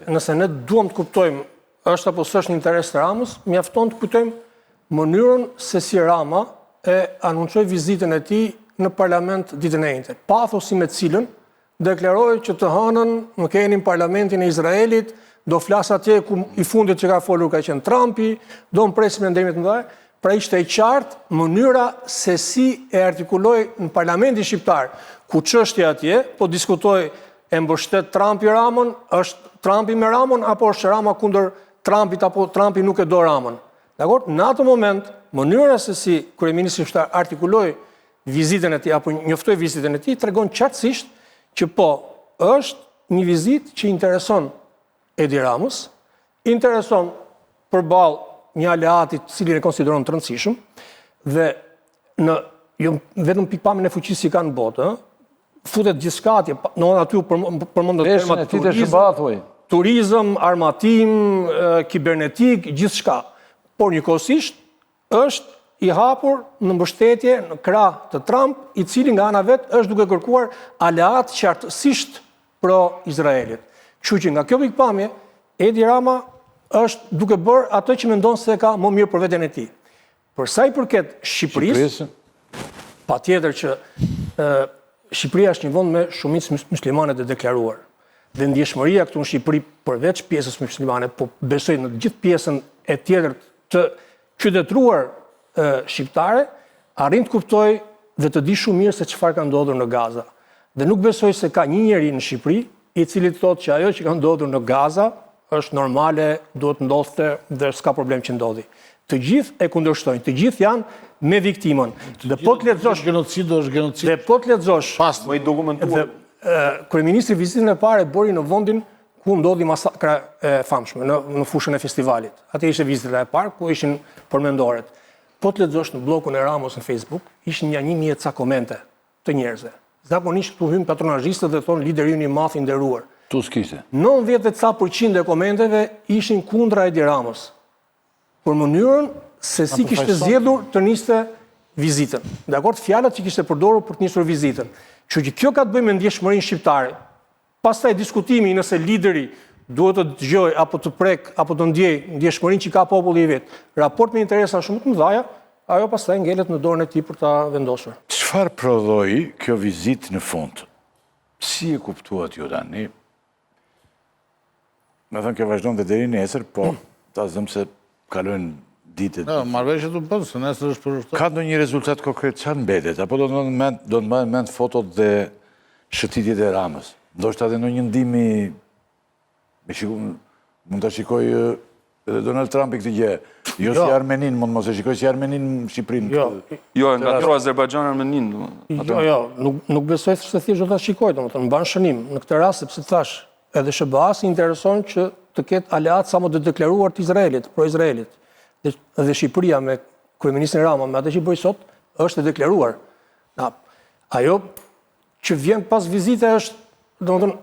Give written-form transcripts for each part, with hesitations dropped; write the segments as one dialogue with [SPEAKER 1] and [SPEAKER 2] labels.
[SPEAKER 1] Nëse ne duam të kuptojmë është apo s'është në interes të Ramës, mjafton të kuptojmë mënyrën se si Rama e anuncoi vizitën e tij në parlament ditën e njëjtë. Pathosi me cilën deklaroi që të hënën në kenin parlamentin e Izraelit, do flas atje ku i fundit që ka folur ka qenë Trumpi, do mpresim mendimet më mëdha. Pra ishte e qartë mënyra se si e artikuloi në parlamentin shqiptar, ku çështja atje po diskutoi e mbështet Trumpi Ramën, është Trumpi me Ramën apo është Rama kundër Trumpit apo Trumpi nuk e do Ramën. Dakor? Në atë moment, mënyra se si kryeministri shqiptar artikuloi vizitën e tij apo njoftoi vizitën e tij tregon qartësisht që po është një vizitë që intereson Edi Ramës, intereson përballë një aleatit cilin e konsideron të rëndësishëm dhe në vetëm pikpamjen e fuqisë që kanë në botë, futet gjithçka atje, në aty përmendet temat turizëm, armatim, kibernetik, gjithçka. Por njëkohësisht është i hapur në mbështetje në krah të Trump, i cili nga ana vet është duke kërkuar aleat qartësisht pro-Izraelit. Kështu që nga kjo pikpamje, Edi Rama është duke bërë atë që mendon se ka më mirë për veten e tij. Për sa i përket Shqipërisë, patjetër që Shqipëria është një vend me shumicë muslimane të deklaruar. Dhe ndjeshmëria këtu në Shqipëri përveç pjesës muslimane, po besoj në gjithë pjesën e tjetër të qytetëruar shqiptare, arrin të kuptoj dhe të di shumë mirë se çfarë ka ndodhur në Gaza. Dhe nuk besoj se ka një njeri në Shqipëri i cili thotë që ajo që ka ndodhur në Gaza është normale, duhet ndodhte dhe s'ka problem që ndodhi. Të gjithë e kundërshtojnë, të gjithë janë me viktimën. Dhe po të lexosh
[SPEAKER 2] genocid është genocid.
[SPEAKER 1] Dhe po të lexosh
[SPEAKER 3] më i dokumentuar.
[SPEAKER 1] Kryeministri vizitën e parë bori në vendin ku ndodhi masakra e famshme, në fushën e festivalit. Atë ishte vizita e parë ku ishin përmendoret. Po të lexosh në bllokun e Ramos në Facebook, ishin ja 1000 ca komente të njerëzve. Zakonisht këtu hyn patronazhistët dhe thonë lideri ynë i madh i nderuar.
[SPEAKER 2] Tu s'kishte.
[SPEAKER 1] 90% e komenteve ishin kundra Edi Ramës, për mënyrën se si kishte zgjedhur të niste vizitën. Dakor, fjalat që kishte përdorur për të nisur vizitën. Kështu që kjo ka të bëjë me ndjeshmërinë shqiptare. Pastaj diskutimi nëse lideri duhet të dëgjojë apo të prek apo të ndjejë ndjeshmërinë që ka populli i vet. Raport me interesa shumë të mëdha, ajo pastaj ngelet në dorën e tij për ta vendosur.
[SPEAKER 2] Çfarë prodhoi kjo vizitë në fund? Si e kuptuat ju tani? Me thënë kjo vazhdon dhe deri nesër, po ta zëmë se kalojnë ditët.
[SPEAKER 3] Marrëveshjet u bën, se nesër është për
[SPEAKER 2] Ka ndonjë rezultat konkret çfarë mbetet? Apo do të marrën mend fotot dhe shëtitjet e Ramës? Ndoshta edhe ndonjë ndihmë mund ta shikoj edhe Donald Trumpi këtë gjë. Jo si Armenin, mund mos e shikoj si Armenin në Shqipërinë.
[SPEAKER 4] Jo, nga tro Azerbajxhan Armenin.
[SPEAKER 1] Jo, nuk besoj se thjesht do ta shikoj, domethënë mban shënim në këtë rast sepse thash edhe SBA-s i intereson që të ketë aleat sa më të deklaruar të Izraelit, pro-Izraelit. Dhe Shqipëria me kryeministrin Rama, me atë që bëj sot, është e deklaruar. Ajo që vjen pas vizite është, domethënë,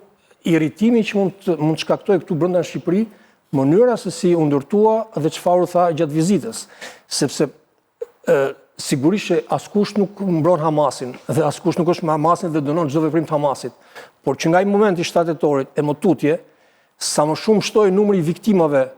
[SPEAKER 1] irritimi që mund të shkaktoj këtu brenda në Shqipëri, mënyra se si u ndërtua dhe çfarë u tha gjatë vizitës. Sepse sigurisht që askush nuk mbron Hamasin dhe askush nuk është me Hamasin dhe dënon çdo veprim të Hamasit. Por që nga i momenti 7 tetorit e më tutje, sa më shumë shtoi numri i viktimave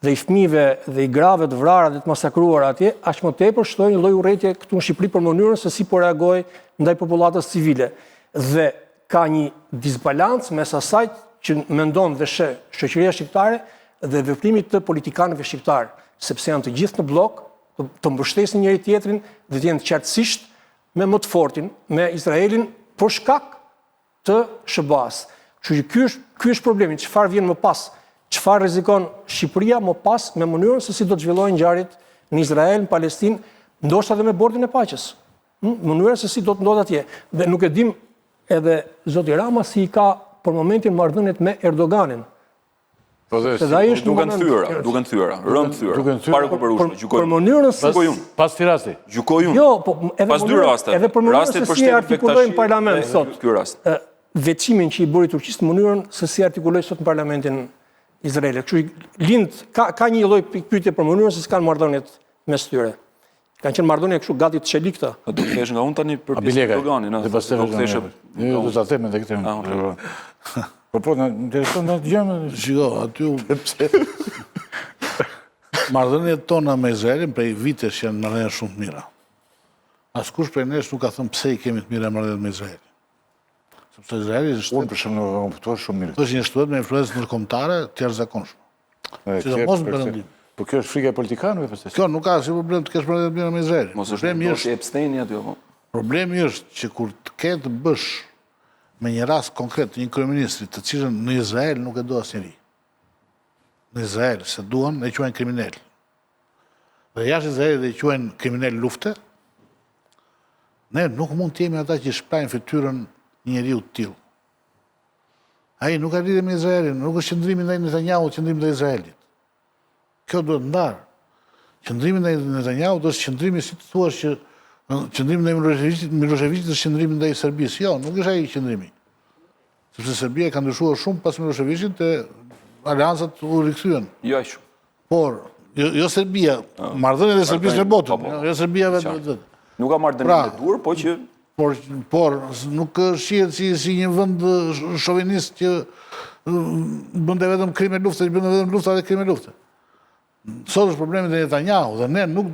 [SPEAKER 1] dhe i fëmijëve dhe i grave të vrarë dhe të masakruar atje, aq më tepër shtoi një lloj urrëtie këtu në Shqipëri për mënyrën se si po reagoi ndaj popullatës civile. Dhe ka një disbalancë mes asaj që mendon dhe sheh shoqëria shqiptare dhe veprimit të politikanëve shqiptar, sepse janë të gjithë në blok, të mbështesin njëri tjetrin dhe të jenë qartësisht me më të fortin, me Izraelin për shkak të SBA-s. Kështu që ky është problemi, çfarë vjen më pas, çfarë rrezikon Shqipëria më pas me mënyrën se si do të zhvillojnë ngjarjet në Izrael, në Palestinë, ndoshta edhe me bordin e paqes. Mënyra se si do të ndodhë atje. Dhe nuk e dim edhe zoti Rama si i ka për momentin marrëdhëniet me Erdoganin.
[SPEAKER 4] Duken thyera, rënd thyera. Para Kuperushit, gjykoj.
[SPEAKER 1] Për mënyrën se
[SPEAKER 2] pas këtij rasti.
[SPEAKER 4] Gjykoj unë.
[SPEAKER 1] Jo, po
[SPEAKER 4] pas dy raste.
[SPEAKER 1] Edhe për mënyrën se si artikulojnë parlament sot.
[SPEAKER 4] Ky rast.
[SPEAKER 1] Veçimin që i bëri Turqisë në mënyrën se si artikuloi sot në parlamentin izraelit. Kështu lind ka një lloj pyetje për mënyrën se si kanë marrëdhëniet mes tyre. Kanë qenë marrëdhënie kështu gati të çelikta.
[SPEAKER 4] Do të thesh nga unë tani për
[SPEAKER 2] Bilegaj.
[SPEAKER 4] Erdoganin,
[SPEAKER 2] Dhe pas të
[SPEAKER 4] do të theshë
[SPEAKER 2] do të them edhe këtë. Po, në intereson të gjëmë.
[SPEAKER 3] Shiko, aty marrëdhëniet tona me Izraelin prej vitesh janë marrëdhënie shumë të mira. Askush prej nesh nuk ka thënë pse i kemi të mira marrëdhëniet me Izraelin. Sepse Izraeli është
[SPEAKER 2] Unë për shumë në komptuar shumë mirë.
[SPEAKER 3] është një shtetë me influencë ndërkombëtare të jashtëzakonshme. Sidomos në Perëndim.
[SPEAKER 2] Po kjo është frika e politikanëve pastaj.
[SPEAKER 3] Kjo nuk ka si problem të kesh marrëdhënie të mira me Izraelin.
[SPEAKER 4] mos është ndoshta Epsteini aty apo.
[SPEAKER 3] Problemi është që kur të ketë bësh me një rast konkret të një kryeministri të cilën në Izrael nuk e do asnjëri. Në Izrael se duan e quajnë kriminal. Dhe jashtë Izraelit dhe i quajnë kriminal lufte, ne nuk mund të jemi ata që shprajnë fytyrën një njeriu të tillë. Ai nuk ka lidhje me Izraelin, nuk është qëndrimi ndaj Netanyahu, qëndrimi ndaj Izraelit. Kjo duhet ndarë. Qëndrimi ndaj Netanyahu është qëndrimi, si të thuash që qëndrimi ndaj Miloševićit është qëndrimi ndaj Serbisë. Jo, nuk është ai qëndrimi. Sepse Serbia ka ndryshuar shumë pas Miloševićit e aleancat u rikthyen.
[SPEAKER 4] Jo aq shumë.
[SPEAKER 3] Por, jo Serbia, marrëdhëniet e Serbisë në botën, jo Serbia vetë.
[SPEAKER 4] Nuk ka marrë dënimin e dur, po që
[SPEAKER 3] Por nuk shihet si një vend shovinist që bënte vetëm krime lufte, bënte vetëm lufta dhe krime lufte. Sot është problemi te Netanyahu dhe ne nuk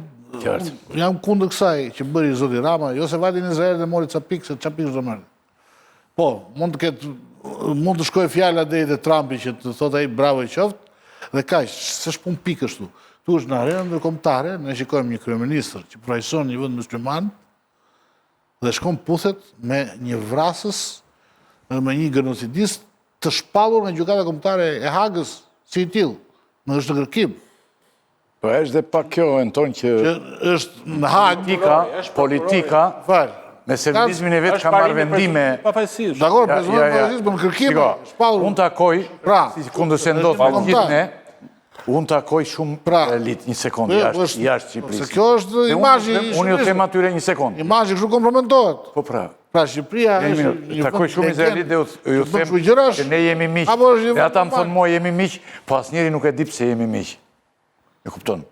[SPEAKER 3] jam kundër kësaj që bëri zoti Rama, jo se vati në Izrael dhe mori ca pikë, se ça pikë do marrë. Po, mund të shkojë fjala deri te Trumpi që të thotë ai bravo i qoftë dhe kaq, s'është punë pikë ashtu. Tu është në arenën ndërkombëtare, ne shikojmë një kryeministër që përfaqëson një vend musliman dhe shkon puthet me një vrasës, me një genocidist të shpallur nga gjykata kombëtare e Hagës si i tillë, në është në kërkim.
[SPEAKER 2] Po është dhe pak kjo e në tonë që
[SPEAKER 3] Është në Hagë,
[SPEAKER 2] politika me servizmin e vetë ka marrë vendime.
[SPEAKER 3] Dakor, prezumohet pafajësisë, po në kërkim, shpallur.
[SPEAKER 2] Unë takoj, si kundër se ndodhë me gjithë ne, unë takoj shumë elit, një sekundë, jashtë Shqipërisë.
[SPEAKER 3] Se kjo është imazhi i
[SPEAKER 2] Unë ju them atyre një sekundë.
[SPEAKER 3] Imazhi kështu kompromentohet.
[SPEAKER 2] Po pra.
[SPEAKER 3] Pra Shqipëria është një
[SPEAKER 2] takoj shumë izraelit dhe ju them që ne jemi miq. Dhe ata më thonë mua jemi miq, po asnjëri nuk e di pse jemi miq. E kupton?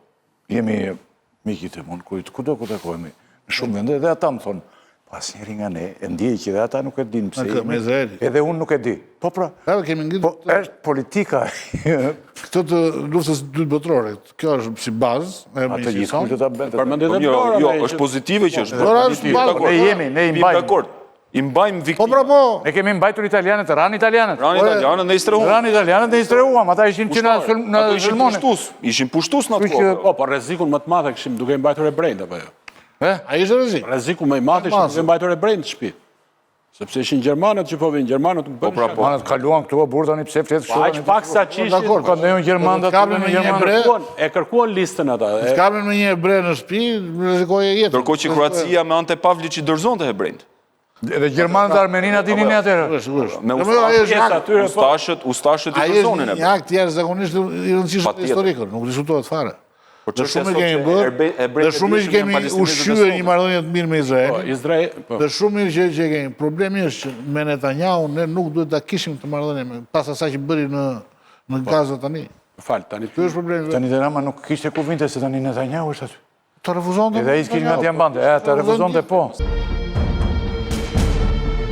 [SPEAKER 2] Jemi miqit e mon, kudo ku takojmë. Në shumë vende dhe ata më thonë, po asnjëri nga ne e ndjej që dhe ata nuk e dinë pse jemi. Edhe unë nuk e di. Po pra. Po është politika.
[SPEAKER 3] Këtë të luftës dytë botërore, kjo është si bazë,
[SPEAKER 2] atë gjithë kujtë ta bëndë.
[SPEAKER 4] Jo, është pozitive që është.
[SPEAKER 2] Ne
[SPEAKER 4] i mbajmë viktimë.
[SPEAKER 3] Po pra po.
[SPEAKER 2] Ne kemi mbajtur italianët, ranë italianët.
[SPEAKER 4] Ranë italianët dhe i strehuam.
[SPEAKER 2] Ranë italianët dhe i strehuam, ata ishin që në zhërmone.
[SPEAKER 4] Ishin pushtus në atë kohë.
[SPEAKER 5] Po, por rrezikun më të madh kishim duke mbajtur hebrejt apo jo?
[SPEAKER 3] Ai ishte rrezik.
[SPEAKER 5] Rreziku më i madh ishte duke mbajtur hebrejt në shtëpi. Sepse ishin gjermanët që po vinë, gjermanët
[SPEAKER 4] Po pra po.
[SPEAKER 2] Gjermanët kaluan këtu burr tani pse flet
[SPEAKER 5] shumë. Aq pak sa që ishin.
[SPEAKER 2] Ka ndonjë gjermanë aty në Gjermani.
[SPEAKER 5] E kërkuan listën ata.
[SPEAKER 3] S'kamen me një hebre në shtëpi, rrezikoje jetën.
[SPEAKER 4] Ndërkohë që Kroacia me Ante Pavlić i dorëzonte hebrejt.
[SPEAKER 2] Edhe gjermanët dhe armeninat dinin atëherë.
[SPEAKER 4] Me ustashët i dorëzonin
[SPEAKER 3] hebrejt. Ai është një akt jashtëzakonisht i rëndësishëm historik, nuk diskutohet fare. Dhe shumë kemi bërë, dhe shumë kemi ushqyer një marrëdhënie të mirë me Izrael. Dhe shumë mirë që kemi. Problemi është që me Netanyahu ne nuk duhet ta kishim këtë marrëdhënie pas asaj që bëri në Gaza tani.
[SPEAKER 5] Fal, tani
[SPEAKER 3] ky është problemi.
[SPEAKER 2] Tani Rama nuk kishte ku vinte se tani Netanyahu është aty.
[SPEAKER 3] Ta refuzonte.
[SPEAKER 2] Edhe ai s'kishte nga të ambante, ta refuzonte po.